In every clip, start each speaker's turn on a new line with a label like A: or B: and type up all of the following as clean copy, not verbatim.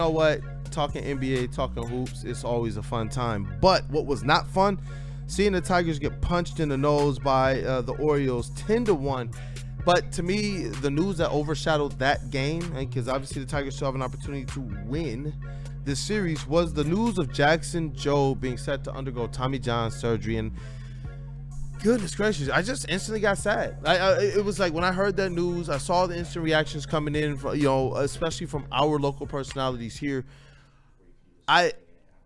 A: know what? Talking NBA, talking hoops, it's always a fun time. But what was not fun, seeing the Tigers get punched in the nose by the Orioles 10-1. But to me, the news that overshadowed that game, because obviously the Tigers still have an opportunity to win this series, was the news of Jackson Jobe being set to undergo Tommy John surgery. And goodness gracious, I just instantly got sad. It was like when I heard that news, I saw the instant reactions coming in, especially from our local personalities here.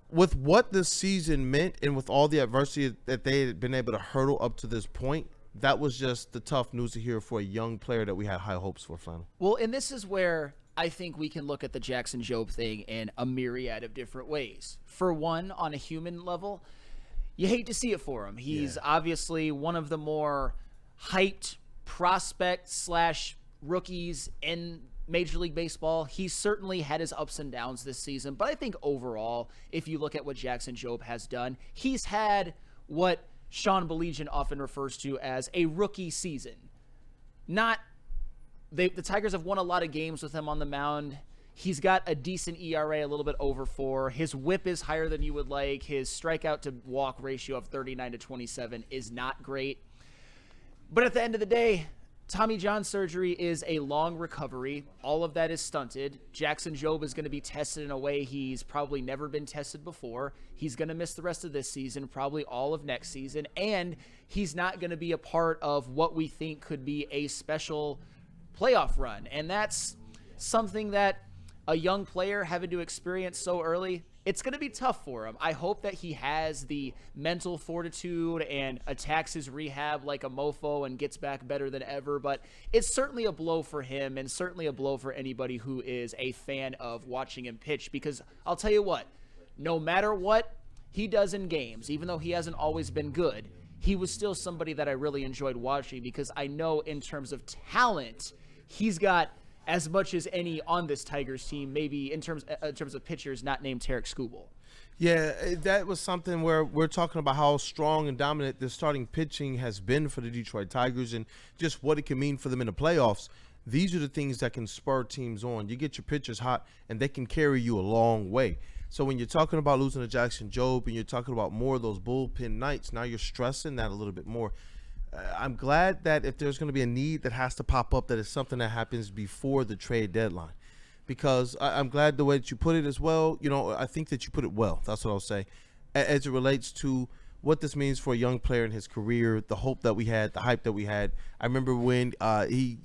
A: With what this season meant and with all the adversity that they had been able to hurdle up to this point, that was just the tough news to hear for a young player that we had high hopes for, Flannel.
B: Well, and this is where I think we can look at the Jackson Jobe thing in a myriad of different ways. For one, on a human level, you hate to see it for him. He's obviously one of the more hyped prospects / rookies in Major League Baseball. He's certainly had his ups and downs this season, but I think overall, if you look at what Jackson Jobe has done, he's had what Sean Baligian often refers to as a rookie season. The Tigers have won a lot of games with him on the mound. He's got a decent ERA, a little bit over 4. His whip is higher than you would like. His strikeout to walk ratio of 39-27 is not great. But at the end of the day, Tommy John surgery is a long recovery. All of that is stunted. Jackson Jobe is going to be tested in a way he's probably never been tested before. He's going to miss the rest of this season, probably all of next season, and he's not going to be a part of what we think could be a special playoff run. And that's something that a young player having to experience so early, it's going to be tough for him. I hope that he has the mental fortitude and attacks his rehab like a mofo and gets back better than ever. But it's certainly a blow for him and certainly a blow for anybody who is a fan of watching him pitch. Because I'll tell you what, no matter what he does in games, even though he hasn't always been good, he was still somebody that I really enjoyed watching because I know in terms of talent, he's got as much as any on this Tigers team, maybe in terms of pitchers not named Tarek Skubal.
A: Yeah, that was something where we're talking about how strong and dominant the starting pitching has been for the Detroit Tigers and just what it can mean for them in the playoffs. These are the things that can spur teams on. You get your pitchers hot, and they can carry you a long way. So when you're talking about losing to Jackson Jobe and you're talking about more of those bullpen nights, now you're stressing that a little bit more. I'm glad that if there's going to be a need that has to pop up, that it's something that happens before the trade deadline. Because I'm glad the way that you put it as well. I think that you put it well. That's what I'll say. As it relates to what this means for a young player in his career, the hope that we had, the hype that we had. I remember when he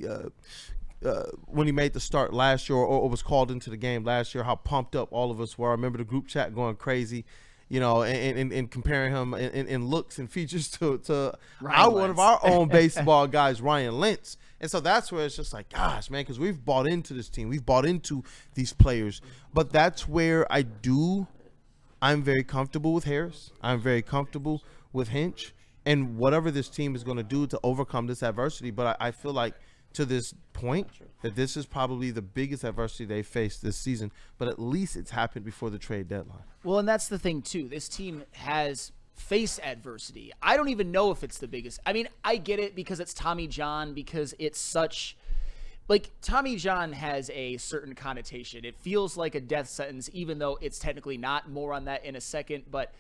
A: made the start last year or was called into the game last year, how pumped up all of us were. I remember the group chat going crazy. And comparing him in looks and features to one of our own baseball guys, Ryan Lentz. And so that's where it's just like, gosh, man, because we've bought into this team. We've bought into these players. But that's where I'm very comfortable with Harris. I'm very comfortable with Hinch and whatever this team is going to do to overcome this adversity. But I feel like to this point that this is probably the biggest adversity they faced this season, but at least it's happened before the trade deadline.
B: Well, and that's the thing too. This team has faced adversity. I don't even know if it's the biggest. I mean, I get it because it's Tommy John, because it's such like Tommy John has a certain connotation. It feels like a death sentence, even though it's technically not. More on that in a second, but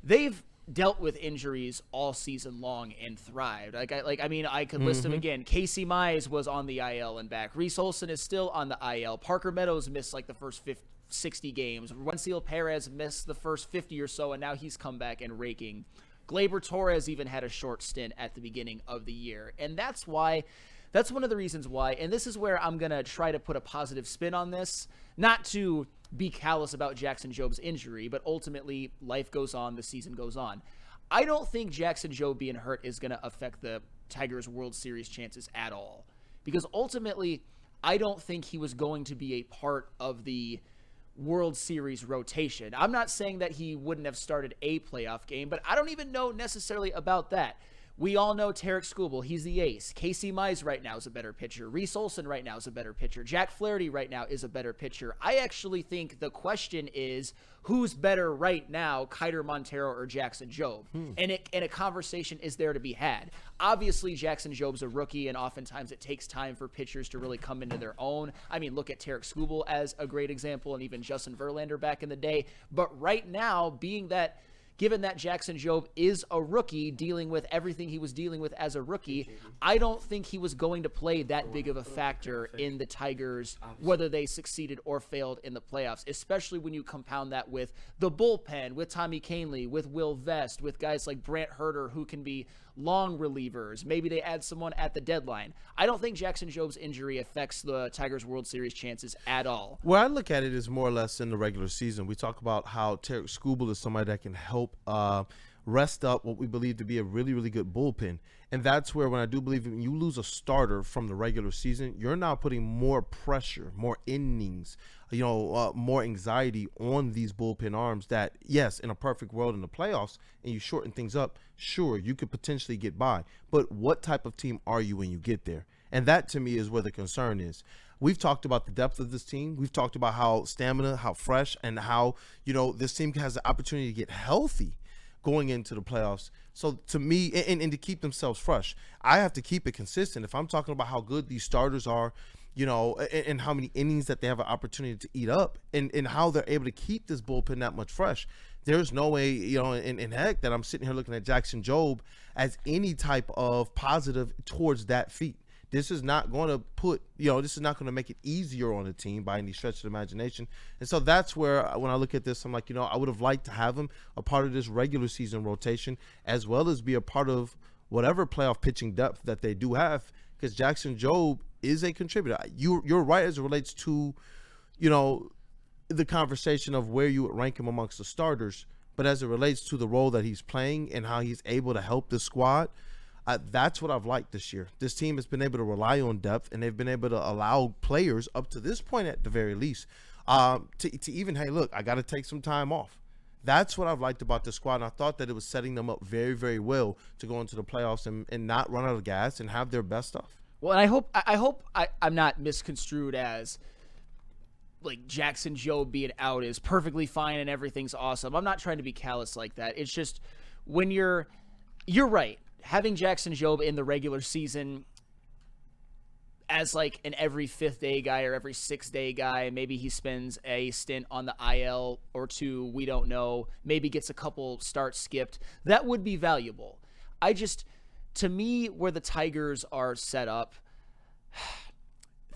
B: they've dealt with injuries all season long and thrived. I could list them again. Casey Mize was on the IL and back. Reese Olson is still on the IL. Parker Meadows missed like the first 60 games. Wenzel Perez missed the first 50 or so, and now he's come back and raking. Gleyber Torres even had a short stint at the beginning of the year. And that's one of the reasons why, and this is where I'm going to try to put a positive spin on this, not to be callous about Jackson Jobe's injury, but ultimately life goes on, the season goes on. I don't think Jackson Jobe being hurt is going to affect the Tigers' World Series chances at all, because ultimately I don't think he was going to be a part of the World Series rotation. I'm not saying that he wouldn't have started a playoff game, but I don't even know necessarily about that. We all know Tarek Skubal. He's the ace. Casey Mize right now is a better pitcher. Reese Olson right now is a better pitcher. Jack Flaherty right now is a better pitcher. I actually think the question is who's better right now, Kiter Montero or Jackson Jobe? And a conversation is there to be had. Obviously, Jackson Jobe's a rookie, and oftentimes it takes time for pitchers to really come into their own. I mean, look at Tarek Skubal as a great example, and even Justin Verlander back in the day. But right now, given that Jackson Jobe is a rookie dealing with everything he was dealing with as a rookie, I don't think he was going to play that big of a factor in the Tigers, whether they succeeded or failed in the playoffs, especially when you compound that with the bullpen, with Tommy Kahnle, with Will Vest, with guys like Brant Herter who can be long relievers. Maybe they add someone at the deadline. I don't think Jackson Jobe's injury affects the Tigers' World Series chances at all.
A: Where I look at it is more or less in the regular season. We talk about how Tarek Skubal is somebody that can help rest up what we believe to be a really, really good bullpen. And that's where, when I do believe when you lose a starter from the regular season, you're now putting more pressure, more innings, more anxiety on these bullpen arms that, yes, in a perfect world in the playoffs and you shorten things up, sure, you could potentially get by. But what type of team are you when you get there? And that, to me, is where the concern is. We've talked about the depth of this team. We've talked about how stamina, how fresh, and how, this team has the opportunity to get healthy going into the playoffs. So to me, and to keep themselves fresh, I have to keep it consistent. If I'm talking about how good these starters are, and how many innings that they have an opportunity to eat up, and how they're able to keep this bullpen that much fresh, there's no way, in heck that I'm sitting here looking at Jackson Jobe as any type of positive towards that feat. This is not going to make it easier on the team by any stretch of the imagination. And so that's where, when I look at this, I'm like, I would have liked to have him a part of this regular season rotation, as well as be a part of whatever playoff pitching depth that they do have, because Jackson Jobe is a contributor. You're right as it relates to, the conversation of where you would rank him amongst the starters, but as it relates to the role that he's playing and how he's able to help the squad, that's what I've liked this year. This team has been able to rely on depth, and they've been able to allow players, up to this point at the very least, to even, hey, look, I got to take some time off. That's what I've liked about the squad, and I thought that it was setting them up very, very well to go into the playoffs and not run out of gas and have their best stuff.
B: Well, and I hope I'm not misconstrued as like Jackson Jobe being out is perfectly fine and everything's awesome. I'm not trying to be callous like that. It's just when you're right. Having Jackson Jobe in the regular season as like an every fifth day guy or every 6th day guy, maybe he spends a stint on the IL or two, we don't know, maybe gets a couple starts skipped, that would be valuable. To me, where the Tigers are set up,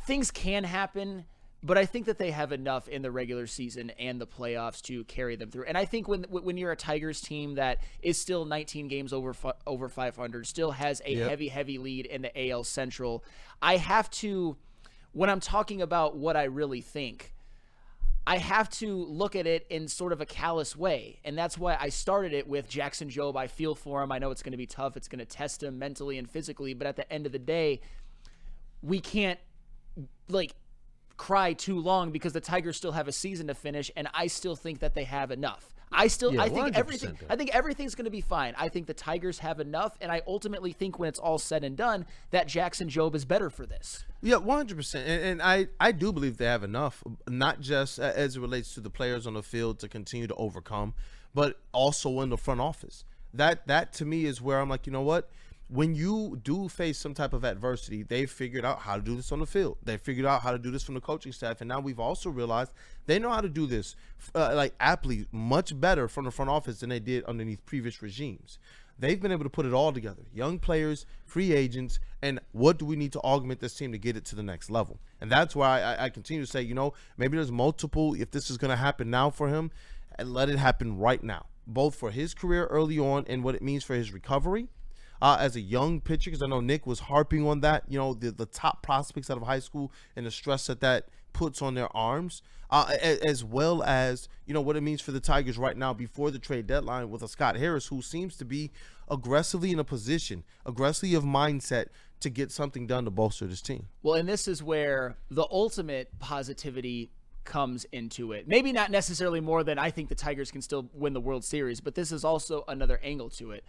B: things can happen, but I think that they have enough in the regular season and the playoffs to carry them through. And I think when you're a Tigers team that is still 19 games over 500, still has a heavy lead in the AL Central, I have to, when I'm talking about what I really think, I have to look at it in sort of a callous way. And that's why I started it with Jackson Jobe. I feel for him. I know it's going to be tough. It's going to test him mentally and physically. But at the end of the day, we can't, cry too long because the Tigers still have a season to finish, and I still think that they have enough. I think everything's going to be fine. I think the Tigers have enough, and I ultimately think when it's all said and done that Jackson Jobe is better for this.
A: Yeah, 100%. And I do believe they have enough, not just as it relates to the players on the field to continue to overcome, but also in the front office. That to me is where I'm like, you know what? When you do face some type of adversity, they figured out how to do this on the field. They figured out how to do this from the coaching staff. And now we've also realized they know how to do this aptly much better from the front office than they did underneath previous regimes. They've been able to put it all together. Young players, free agents, and what do we need to augment this team to get it to the next level? And that's why I continue to say, maybe there's multiple, if this is going to happen now for him, and let it happen right now, both for his career early on and what it means for his recovery. As a young pitcher, because I know Nick was harping on that, the top prospects out of high school and the stress that puts on their arms, as well as, what it means for the Tigers right now before the trade deadline with a Scott Harris who seems to be aggressively in a position, aggressively of mindset to get something done to bolster this team.
B: Well, and this is where the ultimate positivity comes into it. Maybe not necessarily more than I think the Tigers can still win the World Series, but this is also another angle to it.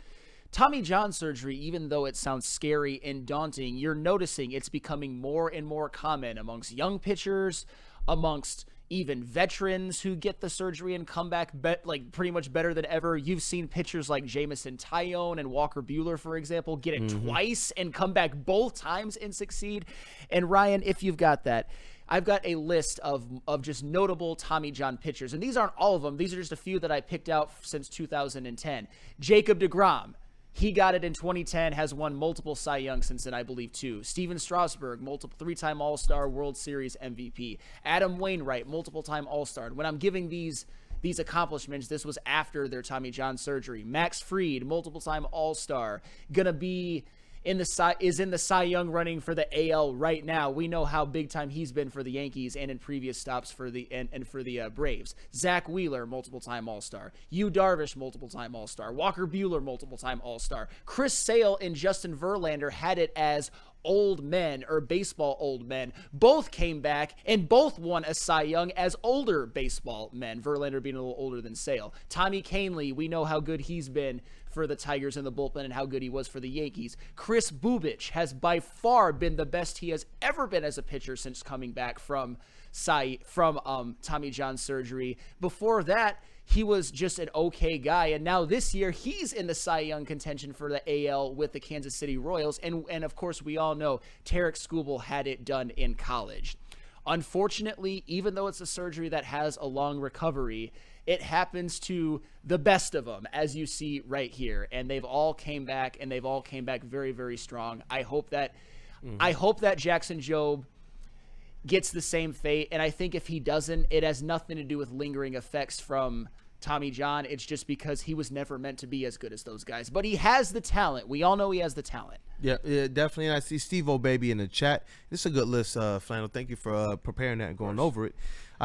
B: Tommy John surgery, even though it sounds scary and daunting, you're noticing it's becoming more and more common amongst young pitchers, amongst even veterans who get the surgery and come back like pretty much better than ever. You've seen pitchers like Jamison Tyone and Walker Buehler, for example, get it twice and come back both times and succeed. And Ryan, if you've got that, I've got a list of just notable Tommy John pitchers, and these aren't all of them. These are just a few that I picked out since 2010. Jacob deGrom. He got it in 2010, has won multiple Cy Young since then, I believe, too. Steven Strasburg, multiple three-time All-Star, World Series MVP. Adam Wainwright, multiple-time All-Star. When I'm giving these accomplishments, this was after their Tommy John surgery. Max Fried, multiple-time All-Star, gonna be in the Cy Young running for the AL right now. We know how big time he's been for the Yankees and in previous stops for the Braves. Zach Wheeler, multiple time All-Star. Yu Darvish, multiple time All-Star. Walker Buehler, multiple time All-Star. Chris Sale and Justin Verlander had it as old men or baseball old men. Both came back and both won a Cy Young as older baseball men. Verlander being a little older than Sale. Tommy Kahnle, we know how good he's been for the Tigers in the bullpen and how good he was for the Yankees. Chris Bubich has by far been the best he has ever been as a pitcher since coming back from Tommy John surgery. Before that, he was just an okay guy, and now this year he's in the Cy Young contention for the AL with the Kansas City Royals, and of course we all know Tarek Skubal had it done in college. Unfortunately, even though it's a surgery that has a long recovery, it happens to the best of them, as you see right here, and they've all came back, and they've all came back very, very strong. I hope that Jackson Jobe gets the same fate, and I think if he doesn't, it has nothing to do with lingering effects from Tommy John. It's just because he was never meant to be as good as those guys, but he has the talent. We all know he has the talent.
A: Yeah, definitely. And I see Steve O'Baby in the chat. This is a good list, Flannel. Thank you for preparing that and going over it.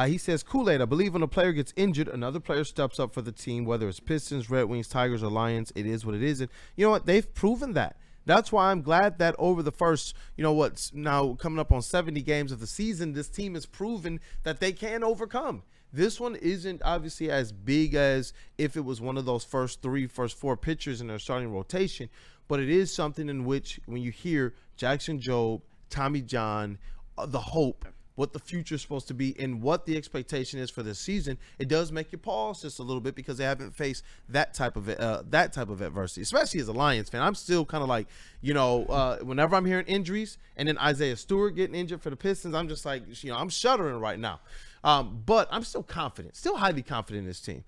A: He says, Kool-Aid, I believe when a player gets injured, another player steps up for the team, whether it's Pistons, Red Wings, Tigers, or Lions. It is what it is. And you know what? They've proven that. That's why I'm glad that over the first, what's now coming up on 70 games of the season, this team has proven that they can overcome. This one isn't obviously as big as if it was one of those first four pitchers in their starting rotation, but it is something in which when you hear Jackson Jobe, Tommy John, the hope, what the future is supposed to be, and what the expectation is for this season, it does make you pause just a little bit because they haven't faced that type of adversity, especially as a Lions fan. I'm still kind of like, whenever I'm hearing injuries and then Isaiah Stewart getting injured for the Pistons, I'm just like, I'm shuddering right now. But I'm still confident, still highly confident in this team.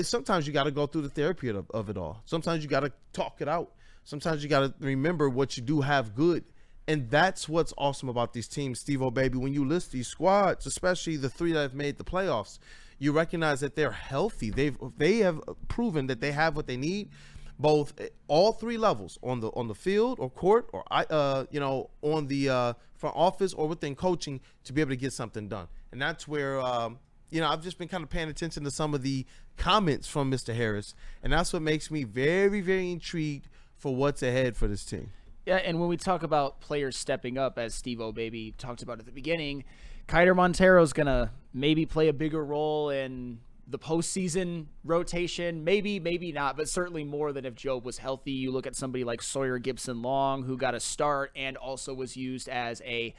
A: Sometimes you got to go through the therapy of it all. Sometimes you got to talk it out. Sometimes you got to remember what you do have good. And that's what's awesome about these teams, Steve O'Baby. When you list these squads, especially the three that have made the playoffs, you recognize that they're healthy. They have proven that they have what they need, both all three levels, on the field or court, or on the front office or within coaching, to be able to get something done. And that's where I've just been kind of paying attention to some of the comments from Mr. Harris, and that's what makes me very, very intrigued for what's ahead for this team.
B: Yeah, and when we talk about players stepping up, as Steve O'Baby talked about at the beginning, Kiter Montero's going to maybe play a bigger role in the postseason rotation. Maybe not, but certainly more than if Jobe was healthy. You look at somebody like Sawyer Gibson-Long, who got a start and also was used as a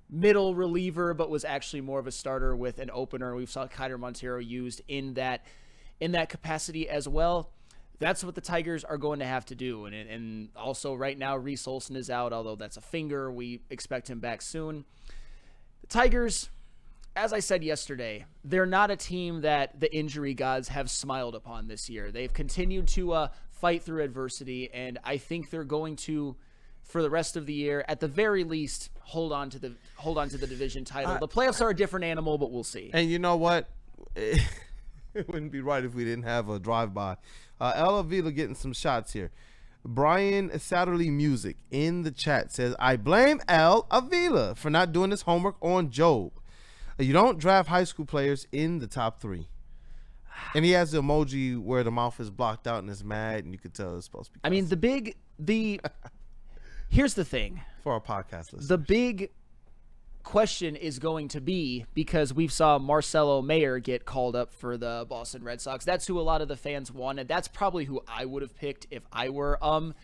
B: middle reliever, but was actually more of a starter with an opener. We saw Kiter Montero used in that capacity as well. That's what the Tigers are going to have to do. And also right now, Reese Olson is out, although that's a finger. We expect him back soon. The Tigers, as I said yesterday, they're not a team that the injury gods have smiled upon this year. They've continued to fight through adversity, and I think they're going to, for the rest of the year, at the very least, hold on to the division title. The playoffs are a different animal, but we'll see.
A: And you know what? It wouldn't be right if we didn't have a drive-by. El Avila getting some shots here. Brian Satterley Music in the chat says, I blame El Avila for not doing his homework on Jobe. You don't draft high school players in the top 3. And he has the emoji where the mouth is blocked out and is mad, and you could tell it's supposed to be.
B: I mean, here's the thing.
A: For our podcast listeners.
B: The big question is going to be, because we saw Marcelo Mayer get called up for the Boston Red Sox. That's who a lot of the fans wanted. That's probably who I would have picked if I were Al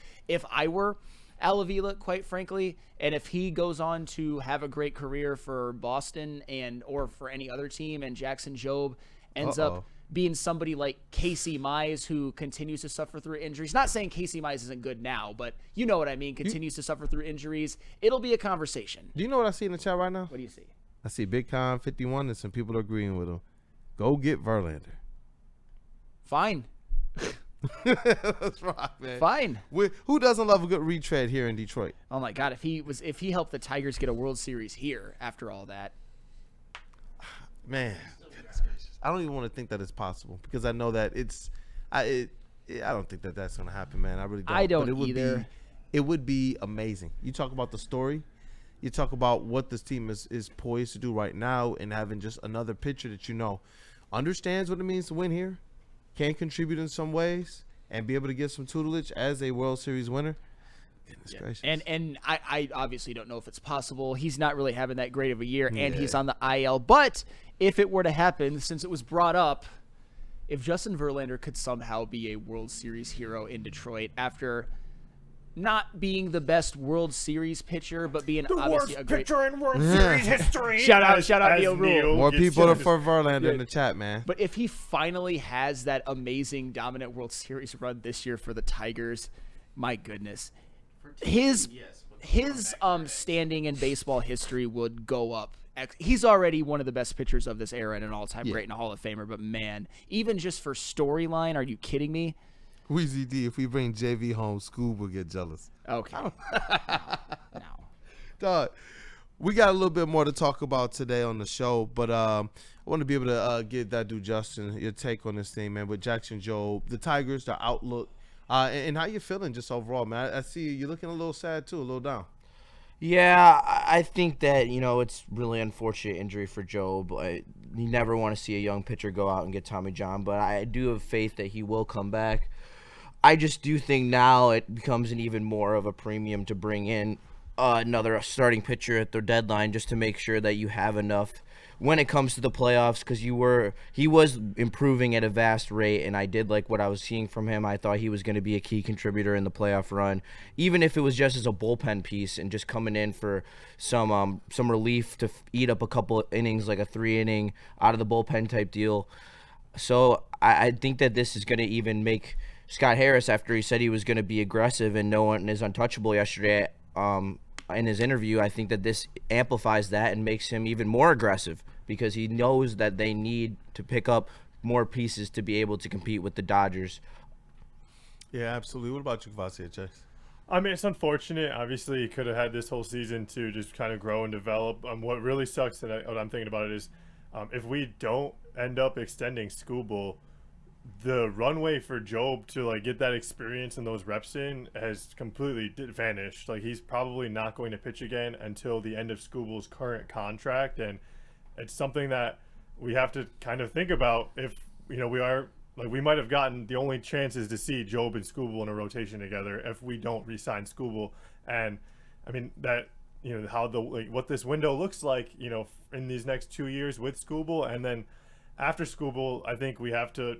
B: Avila, quite frankly. And if he goes on to have a great career for Boston or for any other team, and Jackson Jobe ends up being somebody like Casey Mize, who continues to suffer through injuries. Not saying Casey Mize isn't good now, but you know what I mean. Continues to suffer through injuries. It'll be a conversation.
A: Do you know what I see in the chat right now?
B: What do you see?
A: I see Big Con 51 and some people agreeing with him. Go get Verlander.
B: Fine.
A: That's right, man.
B: Fine.
A: Who doesn't love a good retread here in Detroit?
B: Oh my God! If he helped the Tigers get a World Series here after all that,
A: man, goodness gracious. I don't even want to think that it's possible, because I know that I don't think that that's gonna happen, man. I really don't.
B: I don't
A: but it would
B: either.
A: It would be amazing. You talk about the story. You talk about what this team is poised to do right now, and having just another pitcher that understands what it means to win here, can contribute in some ways, and be able to get some tutelage as a World Series winner. Goodness gracious.
B: And I obviously don't know if it's possible. He's not really having that great of a year, and he's on the IL. But if it were to happen, since it was brought up, if Justin Verlander could somehow be a World Series hero in Detroit after not being the best World Series pitcher, but being obviously a great
C: pitcher in World Series history.
B: Shout out Neil Rule.
A: More people for Verlander in the chat, man.
B: But if he finally has that amazing dominant World Series run this year for the Tigers, my goodness, his standing in baseball history would go up. He's already one of the best pitchers of this era and an all-time great and a Hall of Famer. But man, even just for storyline, are you kidding me?
A: Weezy D, if we bring JV home, Scoob will get jealous.
B: Okay. No.
A: Dog, we got a little bit more to talk about today on the show, but I want to be able to give that dude Justin your take on this thing, man. With Jackson Jobe, the Tigers, their outlook, and how you feeling just overall, man. I see you're looking a little sad too, a little down.
D: Yeah, I think that, it's really unfortunate injury for Jobe. You never want to see a young pitcher go out and get Tommy John, but I do have faith that he will come back. I just do think now it becomes an even more of a premium to bring in another starting pitcher at the deadline, just to make sure that you have enough when it comes to the playoffs, because he was improving at a vast rate, and I did like what I was seeing from him. I thought he was going to be a key contributor in the playoff run, even if it was just as a bullpen piece and just coming in for some relief to eat up a couple of innings, like a 3-inning out of the bullpen type deal. So I think that this is going to even make Scott Harris, after he said he was going to be aggressive and no one is untouchable yesterday in his interview, I think that this amplifies that and makes him even more aggressive, because he knows that they need to pick up more pieces to be able to compete with the Dodgers.
A: Yeah, absolutely. What about you, Kvassier, Chase?
C: I mean, it's unfortunate. Obviously, he could have had this whole season to just kind of grow and develop. What really sucks, and what I'm thinking about it is, if we don't end up extending Skubal, the runway for Jobe to get that experience and those reps in has completely vanished. He's probably not going to pitch again until the end of Skubal's current contract, and it's something that we have to kind of think about. If we might have gotten the only chances to see Jobe and Skubal in a rotation together if we don't re-sign Skubal. And I mean that how what this window looks like in these next 2 years with Skubal, and then after Skubal, I think we have to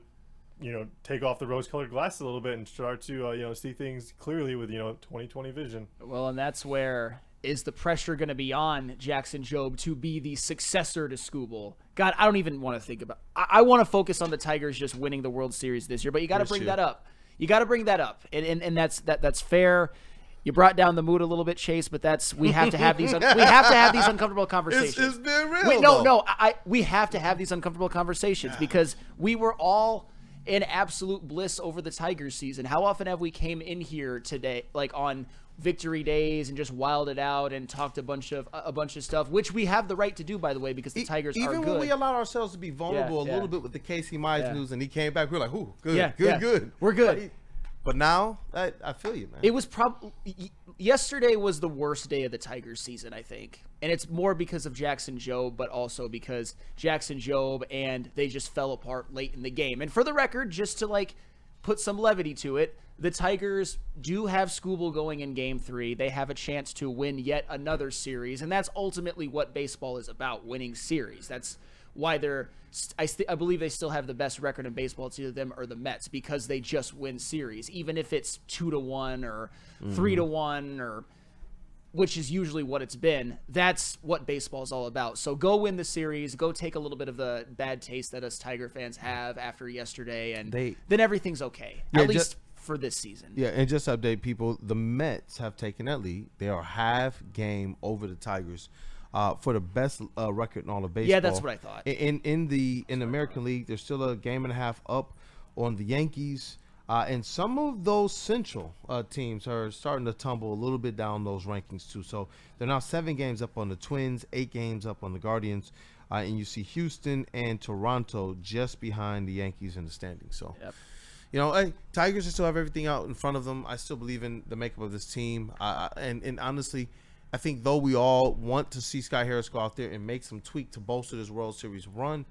C: take off the rose-colored glasses a little bit and start to, see things clearly with, 20/20 vision.
B: Well, and that's where is the pressure going to be on Jackson Jobe to be the successor to Skubal. God, I don't even want to think about I want to focus on the Tigers just winning the World Series this year, but you got to bring that up. You got to bring that up, and that's fair. You brought down the mood a little bit, Chase, but we have to have these uncomfortable conversations.
A: It's been real.
B: We have to have these uncomfortable conversations because we were all in absolute bliss over the Tigers season. How often have we came in here today, on victory days, and just wilded out and talked a bunch of stuff, which we have the right to do, by the way, because the Tigers are good.
A: Even when we allowed ourselves to be vulnerable a little bit with the Casey Mize news, and he came back, we were like, "Ooh, good,
B: we're good."
A: But now, I feel you, man.
B: It was probably yesterday was the worst day of the Tigers season, I think, and it's more because of Jackson Jobe, but also because Jackson Jobe and they just fell apart late in the game. And for the record, just to put some levity to it, the Tigers do have Skubal going in Game 3. They have a chance to win yet another series, and that's ultimately what baseball is about, winning series. That's why I believe they still have the best record in baseball. It's either them or the Mets, because they just win series, even if it's 2-1 or 3-1 or which is usually what it's been. That's what baseball is all about. So go win the series, go take a little bit of the bad taste that us Tiger fans have after yesterday, and then everything's okay, at least for this season.
A: Yeah, and just to update people, the Mets have taken that lead. They are half game over the Tigers for the best record in all of baseball.
B: Yeah, that's what I thought.
A: In the American League, there's still a game and a half up on the Yankees. And some of those central teams are starting to tumble a little bit down those rankings too. So they're now 7 games up on the Twins, 8 games up on the Guardians. And you see Houston and Toronto just behind the Yankees in the standings. So, hey, Tigers still have everything out in front of them. I still believe in the makeup of this team. And honestly, I think though we all want to see Sky Harris go out there and make some tweak to bolster this World Series run,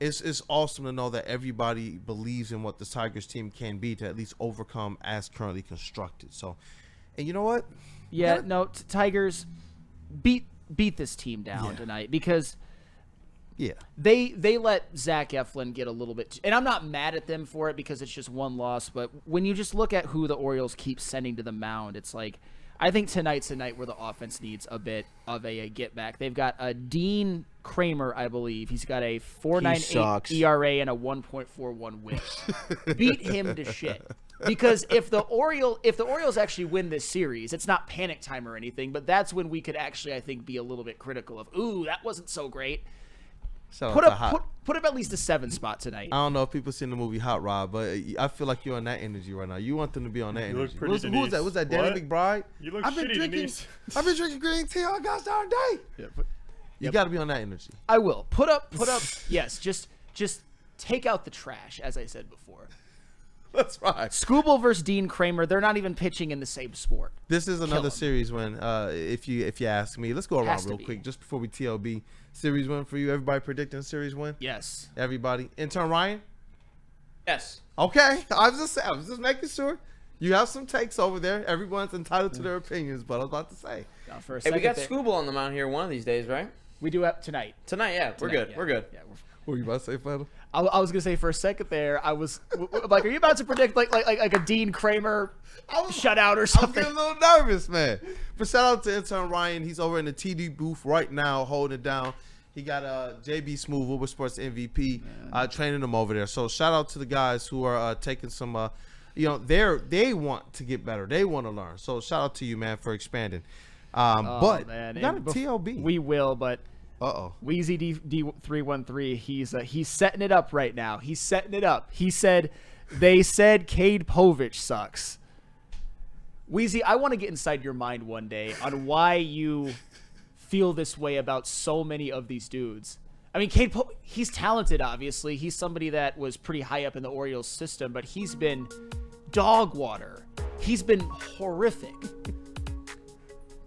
A: it's awesome to know that everybody believes in what the Tigers team can be to at least overcome as currently constructed. So, and you know what?
B: Yeah, Tigers beat this team down tonight, because they let Zach Eflin get a little bit, and I'm not mad at them for it because it's just one loss, but when you just look at who the Orioles keep sending to the mound, it's like, I think tonight's a night where the offense needs a bit of a get back. They've got a Dean Kramer, I believe. He's got a 4.98 ERA and a 1.41 WHIP. Beat him to shit. Because if the Orioles actually win this series, it's not panic time or anything, but that's when we could actually, I think, be a little bit critical of, ooh, that wasn't so great. Put up at least a 7 spot tonight.
A: I don't know if people seen the movie Hot Rod, but I feel like you're on that energy right now. You want them to be on that energy.
C: Look pretty,
A: who was that? Was that Danny McBride?
C: You look shitty, Denise.
A: I've been drinking green tea all gosh darn day. You got to be on that energy.
B: I will. Put up. Yes, just take out the trash, as I said before.
A: That's right.
B: Skubal versus Dean Kramer. They're not even pitching in the same sport.
A: This is another series win. If you ask me, let's go around real quick just before we TLB. Series win for you. Everybody predicting series win?
B: Yes.
A: Everybody. Intern Ryan?
E: Yes.
A: Okay. I was just making sure. You have some takes over there. Everyone's entitled to their opinions, but I was about to say.
E: Hey, we got Skubal on the mound here one of these days, right?
B: We do have tonight.
E: Tonight, yeah. We're good.
B: Yeah.
E: We're good.
B: Yeah,
A: what were you about to say, Flannel?
B: I was gonna say for a second there, I was like, are you about to predict like a Dean Kramer shutout or something?
A: I'm getting a little nervous, man. But shout out to intern Ryan. He's over in the TD booth right now, holding it down. He got JB Smooth, Woodward Sports MVP, training them over there. So shout out to the guys who are taking some, they want to get better. They want to learn. So shout out to you, man, for expanding. But
B: man.
A: we got a TLB.
B: We will, but. Wheezy D313, he's setting it up right now. He's setting it up. They said Cade Povich sucks. Wheezy, I want to get inside your mind one day on why you feel this way about so many of these dudes. I mean, he's talented, obviously. He's somebody that was pretty high up in the Orioles system, but he's been dog water. He's been horrific.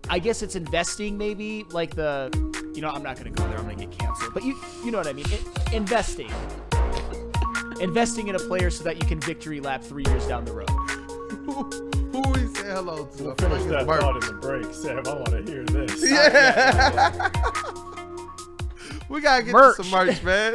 B: I guess it's investing, maybe, like I'm not going to go there. I'm going to get canceled. But you know what I mean. Investing in a player so that you can victory lap 3 years down the road.
A: Who we say hello to?
C: We'll finish that thought in the break, Sam. I want to hear this.
A: Yeah. We got to get to some merch, man.